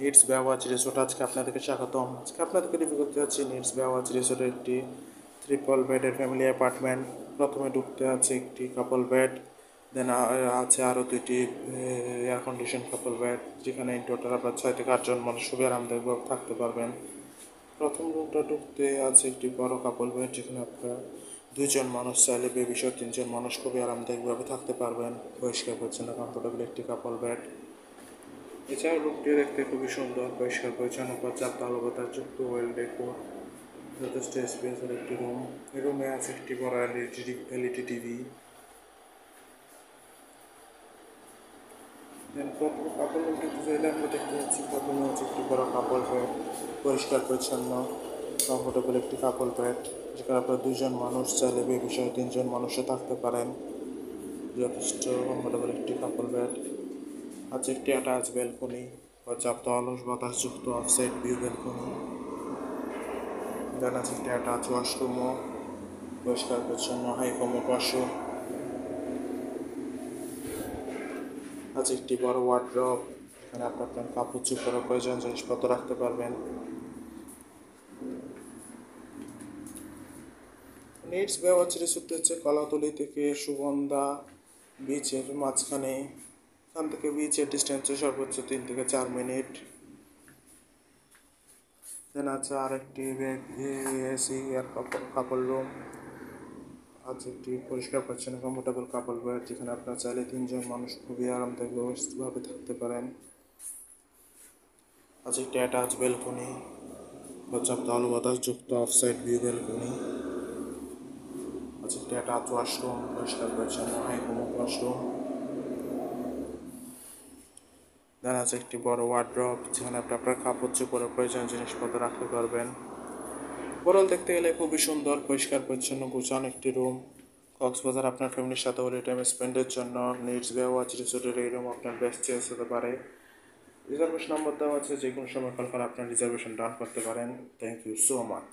Needs বেওয়াচ resort আজকে আপনাদেরকে স্বাগতম। আজকে আপনাদেরকে রিভিউ করতে যাচ্ছি নিডস বেওয়াচ রিসোর্টের একটি ট্রিপল বেডের ফ্যামিলি অ্যাপার্টমেন্ট। প্রথমে ঢুকতে আছে একটি কাপল বেড, দেন আছে আরও দুইটি এয়ার কন্ডিশন কাপল বেড, যেখানে টোটাল আপনার 6 থেকে 8 জন মানুষ খুবই আরামদায়কভাবে থাকতে পারবেন। প্রথম রুমটা ঢুকতে আছে একটি বড় কাপল বেড, যেখানে আপনার 2 জন মানুষ চাইলে বেবি সহ 3 জন মানুষ খুবই আরামদায়কভাবে থাকতে পারবেন। পরিষ্কার পরিচ্ছন্ন কমফোর্টেবল একটি কাপল বেড। এছাড়াও রুমটি দেখতে খুবই সুন্দর, পরিষ্কার পরিচ্ছন্ন, পর্যাপ্ত আলো বাতাস যুক্ত, ওয়েল ডেকোর, যথেষ্ট স্পেসের একটি রুম। এই রুমে আছে একটি বড় এলইডি টিভি। দেন প্রথম কাপড় রুমটিতে চাইলে আমরা দেখতে পাচ্ছি প্রথমে হচ্ছে একটি বড় কাপড় বেড, পরিষ্কার পরিচ্ছন্ন কমফোর্টেবল একটি কাপড় বেড, যেখানে আপনার 2 জন মানুষ চাইলে বেবি সহ 3 জন মানুষও থাকতে পারেন। যথেষ্ট কমফোর্টেবল একটি কাপড় বেড। আছে একটি অ্যাটাচ ব্যালকনি, পর্যাপ্ত আলোস বাতাসযুক্ত অফসাইড ভিউ ব্যালকনি। দেন আছে একটি অ্যাটাচ ওয়াশরুমও, পরিষ্কার পরিচ্ছন্ন হাইকমো ওয়াশরুম। আছে একটি বড় ওয়ার্ড্রপ, এখানে আপনার কাপড় চোপড় প্রয়োজন জিনিসপত্র রাখতে পারবেন। নিডস বেওয়াচ রিসোর্ট হচ্ছে কলাতলি থেকে সুগন্ধা বিচের মাঝখানে। এখান থেকে বিচের ডিস্টেন্স সর্বোচ্চ 3 থেকে 4 মিনিট। দেন আছে আরেকটি এসি আর কাপড় রুম। আছে একটি পরিষ্কার পরিচ্ছন্ন কমফোর্টেবল কাপল বেড, যেখানে আপনার চাইলে 3 জন মানুষ খুবই আরামদায়কভাবে থাকতে পারেন। আছে একটি অ্যাটাচ ব্যালকনি, পর্যাপ্ত আলো বাতাসযুক্ত অফসাইড ভিউ ব্যালকনি। আছে একটি অ্যাটাচ ওয়াশরুম, পরিষ্কার পরিচ্ছন্ন হাইকমো ওয়াশরুম। দেন আছে একটি বড় ওয়ার্ড্রপ, যেখানে আপনি আপনার কাপড় চোপড়ের প্রয়োজনীয় জিনিসপত্র রাখতে পারবেন। ওভারঅল দেখতে গেলে খুবই সুন্দর, পরিষ্কার পরিচ্ছন্ন গোছানো একটি রুম। কক্সবাজার আপনার ফ্যামিলির সাথে হলে টাইম স্পেন্ডের জন্য নিডস বেওয়াচ রিসোর্টের এই রুম আপনার বেস্ট চয়েস হতে পারে। রিজার্ভেশন নম্বর দেওয়া আছে, যে কোনো সময় কল করে আপনার রিজার্ভেশন ডান করতে পারেন। Thank you so much.